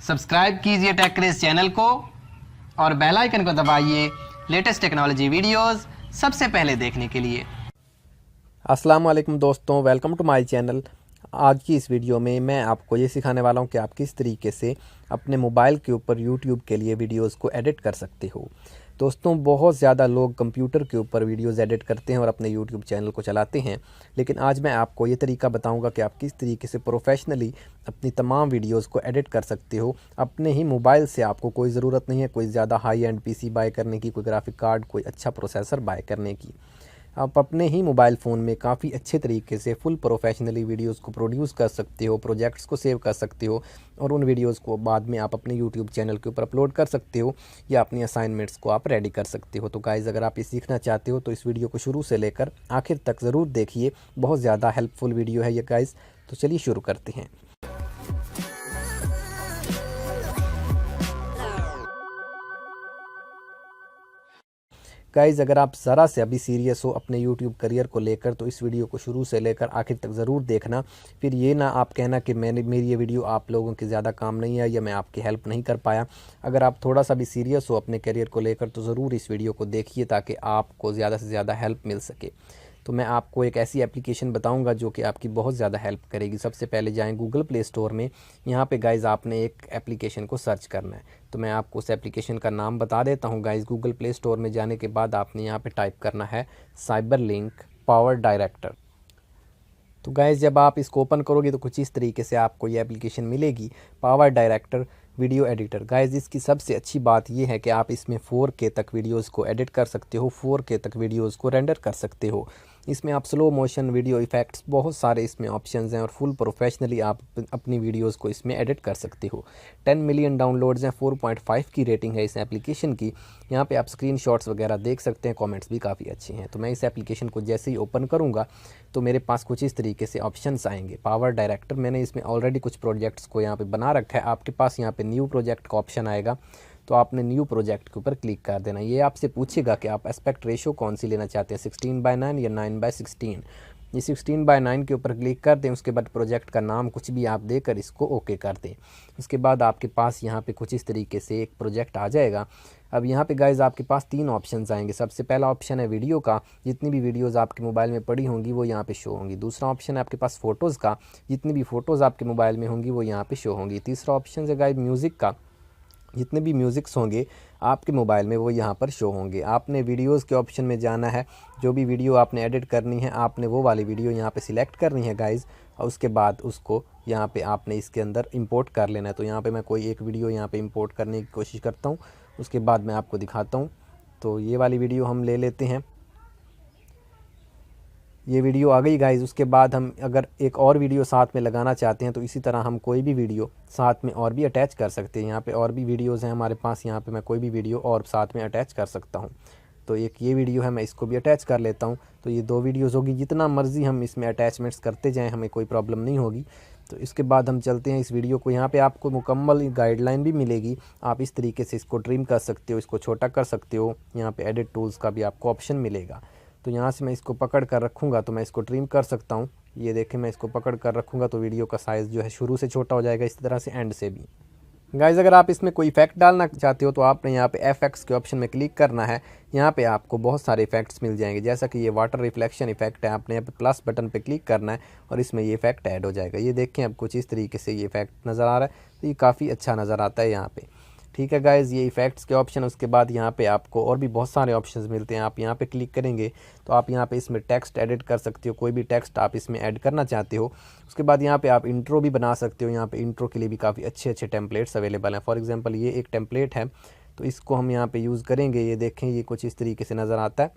Subscribe कीजिए take craze channel को और बेल आइकन को दबाइए लेटेस्ट टेक्नोलॉजी वीडियोस सबसे पहले देखने के लिए। अस्सलाम वालेकुम दोस्तों, वेलकम टू माय चैनल। आज की इस वीडियो में मैं आपको ये सिखाने वाला हूँ कि आप किस तरीके से अपने मोबाइल के ऊपर यूट्यूब के लिए वीडियोस को एडिट कर सकते हो। दोस्तों, बहुत ज़्यादा लोग कंप्यूटर के ऊपर वीडियोस एडिट करते हैं और अपने यूट्यूब चैनल को चलाते हैं, लेकिन आज मैं आपको ये तरीका बताऊंगा कि आप किस तरीके से प्रोफेशनली अपनी तमाम वीडियोस को एडिट कर सकते हो अपने ही मोबाइल से। आपको कोई ज़रूरत नहीं है कोई ज़्यादा हाई एंड पीसी बाय करने की, कोई ग्राफिक कार्ड, कोई अच्छा प्रोसेसर बाय करने की। आप अपने ही मोबाइल फ़ोन में काफ़ी अच्छे तरीके से फुल प्रोफेशनली वीडियोस को प्रोड्यूस कर सकते हो, प्रोजेक्ट्स को सेव कर सकते हो और उन वीडियोस को बाद में आप अपने यूट्यूब चैनल के ऊपर अपलोड कर सकते हो या अपनी असाइनमेंट्स को आप रेडी कर सकते हो। तो गाइज़, अगर आप ये सीखना चाहते हो तो इस वीडियो को शुरू से लेकर आखिर तक ज़रूर देखिए, बहुत ज़्यादा हेल्पफुल वीडियो है ये गाइज़। तो चलिए शुरू करते हैं। गाइज़, अगर आप ज़रा से अभी सीरियस हो अपने यूट्यूब करियर को लेकर तो इस वीडियो को शुरू से लेकर आखिर तक ज़रूर देखना। फिर ये ना आप कहना कि मेरी ये वीडियो आप लोगों के ज़्यादा काम नहीं है या मैं आपकी हेल्प नहीं कर पाया। अगर आप थोड़ा सा भी सीरियस हो अपने करियर को लेकर तो ज़रूर इस वीडियो को देखिए ताकि आपको ज़्यादा से ज़्यादा हेल्प मिल सके। तो मैं आपको एक ऐसी एप्लीकेशन बताऊंगा जो कि आपकी बहुत ज़्यादा हेल्प करेगी। सबसे पहले जाएं गूगल प्ले स्टोर में। यहाँ पे गाइज़ आपने एक एप्लीकेशन को सर्च करना है, तो मैं आपको उस एप्लीकेशन का नाम बता देता हूँ। गाइज़, गूगल प्ले स्टोर में जाने के बाद आपने यहाँ पे टाइप करना है साइबरलिंक पावर डायरेक्टर। तो गाइज़, जब आप इसको ओपन करोगे तो कुछ इस तरीके से आपको ये एप्लीकेशन मिलेगी, power director video editor. Guys, इसकी सबसे अच्छी बात ये है कि आप इसमें 4K तक वीडियोस को एडिट कर सकते हो, 4K तक वीडियोस को रेंडर कर सकते हो। इसमें आप स्लो मोशन वीडियो इफ़ेक्ट्स, बहुत सारे इसमें ऑप्शंस हैं और फुल प्रोफेशनली आप अपनी वीडियोस को इसमें एडिट कर सकते हो। 10 मिलियन डाउनलोड्स हैं, 4.5 की रेटिंग है इस एप्लीकेशन की। यहाँ पे आप स्क्रीनशॉट्स वगैरह देख सकते हैं, कमेंट्स भी काफ़ी अच्छे हैं। तो मैं इस एप्लीकेशन को जैसे ही ओपन करूँगा तो मेरे पास कुछ इस तरीके से ऑप्शंस आएंगे। पावर डायरेक्टर, मैंने इसमें ऑलरेडी कुछ प्रोजेक्ट्स को यहाँ पे बना रखा है। आपके पास यहाँ पे न्यू प्रोजेक्ट का ऑप्शन आएगा, तो आपने न्यू प्रोजेक्ट के ऊपर क्लिक कर देना। ये आपसे पूछेगा कि आप एस्पेक्ट रेशो कौन सी लेना चाहते हैं, 16:9 या 9:16। ये 16:9 के ऊपर क्लिक कर दें। उसके बाद प्रोजेक्ट का नाम कुछ भी आप देकर इसको ओके कर दें। उसके बाद आपके पास यहाँ पे कुछ इस तरीके से एक प्रोजेक्ट आ जाएगा। अब यहाँ पे गाइज़ आपके पास 3 ऑप्शंस आएंगे। सबसे पहला ऑप्शन है वीडियो का, जितनी भी वीडियोज़ आपके मोबाइल में पड़ी होंगी वो यहाँ पे शो होंगी। दूसरा ऑप्शन है आपके पास फ़ोटोज़ का, जितनी भी फ़ोटोज़ आपके मोबाइल में होंगी वो यहाँ पे शो होंगी। तीसरा ऑप्शन है गाइज़ म्यूज़िक का, जितने भी म्यूज़िक्स होंगे आपके मोबाइल में वो यहाँ पर शो होंगे। आपने वीडियोस के ऑप्शन में जाना है, जो भी वीडियो आपने एडिट करनी है आपने वो वाली वीडियो यहाँ पे सिलेक्ट करनी है गाइज़, और उसके बाद उसको यहाँ पे आपने इसके अंदर इंपोर्ट कर लेना है। तो यहाँ पे मैं कोई एक वीडियो यहाँ पे इंपोर्ट करने की कोशिश करता हूँ, उसके बाद मैं आपको दिखाता हूँ। तो ये वाली वीडियो हम ले लेते हैं, ये वीडियो आ गई गाइज़। उसके बाद हम अगर एक और वीडियो साथ में लगाना चाहते हैं तो इसी तरह हम कोई भी वीडियो साथ में और भी अटैच कर सकते हैं। यहाँ पे और भी वीडियोस हैं हमारे पास, यहाँ पे मैं कोई भी वीडियो और साथ में अटैच कर सकता हूँ। तो एक ये वीडियो है, मैं इसको भी अटैच कर लेता हूँ। तो ये 2 वीडियोस होगी, जितना मर्ज़ी हम इसमें अटैचमेंट्स करते जाएँ, हमें कोई प्रॉब्लम नहीं होगी। तो इसके बाद हम चलते हैं इस वीडियो को। यहाँ पे आपको मुकम्मल गाइडलाइन भी मिलेगी, आप इस तरीके से इसको ट्रिम कर सकते हो, इसको छोटा कर सकते हो। यहाँ पे एडिट टूल्स का भी आपको ऑप्शन मिलेगा। तो यहाँ से मैं इसको पकड़ कर रखूँगा तो मैं इसको ट्रिम कर सकता हूँ। ये देखें, मैं इसको पकड़ कर रखूँगा तो वीडियो का साइज़ जो है शुरू से छोटा हो जाएगा, इस तरह से एंड से भी। गाइज़, अगर आप इसमें कोई इफेक्ट डालना चाहते हो तो आपने यहाँ पे FX के ऑप्शन में क्लिक करना है। यहाँ पे आपको बहुत सारे इफेक्ट्स मिल जाएंगे, जैसा कि ये वाटर रिफ्लेक्शन इफेक्ट है। आपने यहाँ पे प्लस बटन पे क्लिक करना है और इसमें ये इफेक्ट ऐड हो जाएगा। ये देखें, अब कुछ इस तरीके से ये इफेक्ट नज़र आ रहा है, तो ये काफ़ी अच्छा नज़र आता है यहाँ पे। ठीक है गाइज़, ये इफ़ेक्ट्स के ऑप्शन। उसके बाद यहाँ पे आपको और भी बहुत सारे ऑप्शंस मिलते हैं। आप यहाँ पे क्लिक करेंगे तो आप यहाँ पे इसमें टेक्स्ट एडिट कर सकते हो, कोई भी टेक्स्ट आप इसमें ऐड करना चाहते हो। उसके बाद यहाँ पे आप इंट्रो भी बना सकते हो। यहाँ पे इंट्रो के लिए भी काफ़ी अच्छे अच्छे टेम्पलेट्स अवेलेबल हैं। फॉर एग्जांपल ये एक टेम्पलेट है, तो इसको हम यहाँ पे यूज़ करेंगे। ये देखें, ये कुछ इस तरीके से नज़र आता है।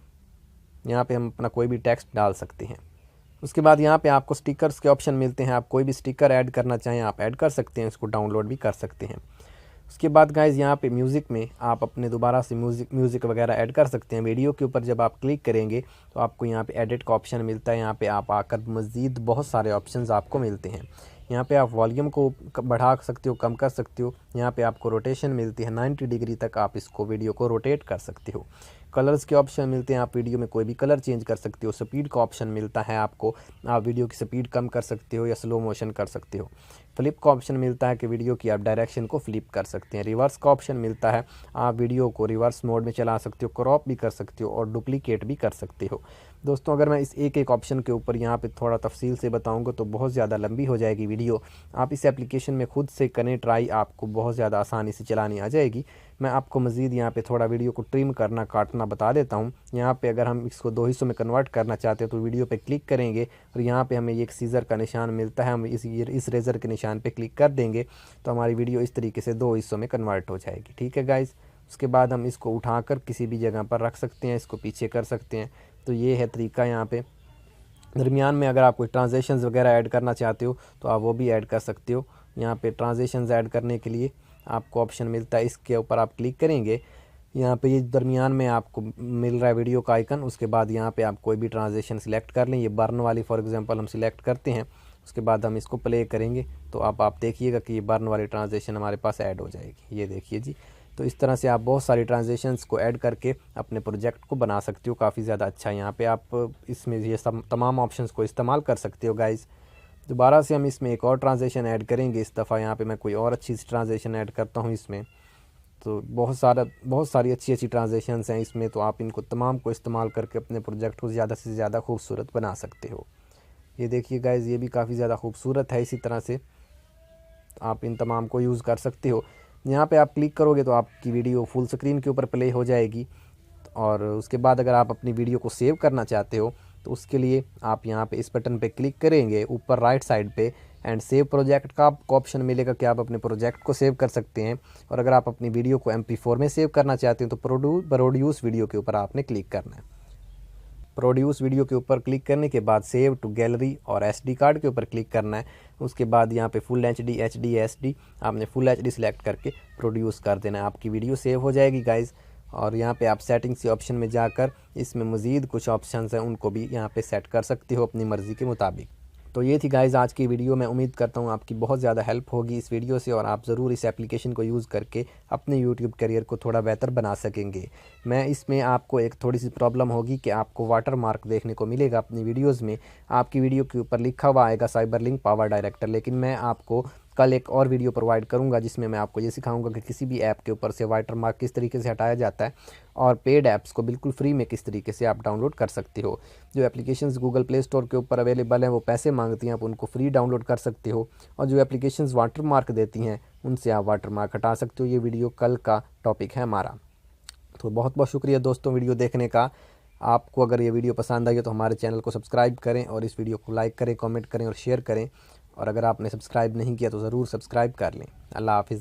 यहाँ पे हम अपना कोई भी टेक्स्ट डाल सकते हैं। उसके बाद यहाँ पे आपको स्टिकर्स के ऑप्शन मिलते हैं। आप कोई भी स्टिकर ऐड करना चाहें आप ऐड कर सकते हैं, इसको डाउनलोड भी कर सकते हैं। उसके बाद गाइज़ यहाँ पे म्यूज़िक में आप अपने दोबारा से म्यूज़िक वगैरह ऐड कर सकते हैं। वीडियो के ऊपर जब आप क्लिक करेंगे तो आपको यहाँ पे एडिट का ऑप्शन मिलता है। यहाँ पे आप आकर मज़ीद बहुत सारे ऑप्शंस आपको मिलते हैं। यहाँ पे आप वॉल्यूम को बढ़ा सकते हो, कम कर सकते हो। यहाँ पे आपको रोटेशन मिलती है, 90 डिग्री तक आप इसको वीडियो को रोटेट कर सकते हो। कलर्स के ऑप्शन मिलते हैं, आप वीडियो में कोई भी कलर चेंज कर सकते हो। स्पीड का ऑप्शन मिलता है आपको, आप वीडियो की स्पीड कम कर सकते हो या स्लो मोशन कर सकते हो। फ्लिप का ऑप्शन मिलता है कि वीडियो की आप डायरेक्शन को फ्लिप कर सकते हैं। रिवर्स का ऑप्शन मिलता है, आप वीडियो को रिवर्स मोड में चला सकते हो, क्रॉप भी कर सकते हो और डुप्लीकेट भी कर सकते हो। दोस्तों अगर मैं इस एक एक ऑप्शन के ऊपर यहाँ पे थोड़ा तफसील से बताऊँगा तो बहुत ज़्यादा लंबी हो जाएगी वीडियो। आप इस एप्लीकेशन में खुद से करें ट्राई, आपको बहुत ज़्यादा आसानी से चलानी आ जाएगी। मैं आपको मज़ीद यहाँ पे थोड़ा वीडियो को ट्रिम करना काटना बता देता हूँ। यहाँ पे अगर हम इसको 2 हिस्सों में कन्वर्ट करना चाहते हैं तो वीडियो पे क्लिक करेंगे और यहाँ पे हमें एक सीज़र का निशान मिलता है, हम इस रेज़र के निशान पे क्लिक कर देंगे तो हमारी वीडियो इस तरीके से 2 हिस्सों में कन्वर्ट हो जाएगी। ठीक है गाइज़, उसके बाद हम इसको उठाकर किसी भी जगह पर रख सकते हैं, इसको पीछे कर सकते हैं। तो ये है तरीका। यहाँ पे दरमियान में अगर आप कोई ट्रांजेक्शन्स वगैरह ऐड करना चाहते हो तो आप वो भी ऐड कर सकते हो। यहाँ पे ट्रांजेक्शन्स ऐड करने के लिए आपको ऑप्शन मिलता है, इसके ऊपर आप क्लिक करेंगे, यहाँ पे ये दरमियान में आपको मिल रहा है वीडियो का आइकन। उसके बाद यहाँ पे आप कोई भी ट्रांजेक्शन सिलेक्ट कर लें, ये बर्न वाली फॉर एग्जांपल हम सिलेक्ट करते हैं। उसके बाद हम इसको प्ले करेंगे तो आप देखिएगा कि ये बर्न वाली ट्रांजेक्शन हमारे पास ऐड हो जाएगी। ये देखिए जी। तो इस तरह से आप बहुत सारी ट्रांजेक्शन्स को ऐड करके अपने प्रोजेक्ट को बना सकते हो, काफ़ी ज़्यादा अच्छा। यहाँ पे आप इसमें ये तमाम ऑप्शंस को इस्तेमाल कर सकते हो गाइज़। दोबारा से हम इसमें एक और ट्रांजेक्शन ऐड करेंगे। इस दफ़ा यहाँ पे मैं कोई और अच्छी सी ट्रांजेक्शन ऐड करता हूँ इसमें। तो बहुत सारी अच्छी ट्रांजेक्शन्स हैं इसमें, तो आप इनको तमाम को इस्तेमाल करके अपने प्रोजेक्ट को ज़्यादा से ज़्यादा खूबसूरत बना सकते हो। ये देखिए गाइज़, ये भी काफ़ी ज़्यादा खूबसूरत है। इसी तरह से आप इन तमाम को यूज़ कर सकते हो। यहाँ पे आप क्लिक करोगे तो आपकी वीडियो फुल स्क्रीन के ऊपर प्ले हो जाएगी। और उसके बाद अगर आप अपनी वीडियो को सेव करना चाहते हो तो उसके लिए आप यहाँ पे इस बटन पे क्लिक करेंगे ऊपर राइट साइड पे, एंड सेव प्रोजेक्ट का आपको ऑप्शन मिलेगा कि आप अपने प्रोजेक्ट को सेव कर सकते हैं। और अगर आप अपनी वीडियो को MP4 में सेव करना चाहते हैं तो प्रोड्यूस वीडियो के ऊपर आपने क्लिक करना है। प्रोड्यूस वीडियो के ऊपर क्लिक करने के बाद सेव टू गैलरी और SD कार्ड के ऊपर क्लिक करना है। उसके बाद यहाँ पे फुल HD HD SD आपने फुल HD सिलेक्ट करके प्रोड्यूस कर देना है, आपकी वीडियो सेव हो जाएगी गाइज़। और यहाँ पे आप सेटिंग्स के ऑप्शन में जाकर इसमें मज़ीद कुछ ऑप्शंस हैं उनको भी यहाँ पे सेट कर सकते हो अपनी मर्ज़ी के मुताबिक। तो ये थी गाइज़ आज की वीडियो। मैं उम्मीद करता हूँ आपकी बहुत ज़्यादा हेल्प होगी इस वीडियो से और आप ज़रूर इस एप्लीकेशन को यूज़ करके अपने यूट्यूब करियर को थोड़ा बेहतर बना सकेंगे। मैं इसमें आपको एक थोड़ी सी प्रॉब्लम होगी कि आपको वाटर मार्क देखने को मिलेगा अपनी वीडियोज़ में। आपकी वीडियो के ऊपर लिखा हुआ आएगा साइबरलिंक पावर डायरेक्टर, लेकिन मैं आपको कल एक और वीडियो प्रोवाइड करूंगा जिसमें मैं आपको ये सिखाऊंगा कि किसी भी ऐप के ऊपर से वाटर मार्क किस तरीके से हटाया जाता है और पेड ऐप्स को बिल्कुल फ्री में किस तरीके से आप डाउनलोड कर सकते हो। जो एप्लीकेशंस गूगल प्ले स्टोर के ऊपर अवेलेबल हैं वो पैसे मांगती हैं, आप उनको फ्री डाउनलोड कर सकते हो। और जो एप्लीकेशंस वाटर मार्क देती हैं उनसे आप वाटर मार्क हटा सकते हो। ये वीडियो कल का टॉपिक है हमारा। तो बहुत बहुत शुक्रिया दोस्तों वीडियो देखने का। आपको अगर ये वीडियो पसंद आई है तो हमारे चैनल को सब्सक्राइब करें और इस वीडियो को लाइक करें, कमेंट करें और शेयर करें। और अगर आपने सब्सक्राइब नहीं किया तो ज़रूर सब्सक्राइब कर लें। अल्लाह हाफ़िज़।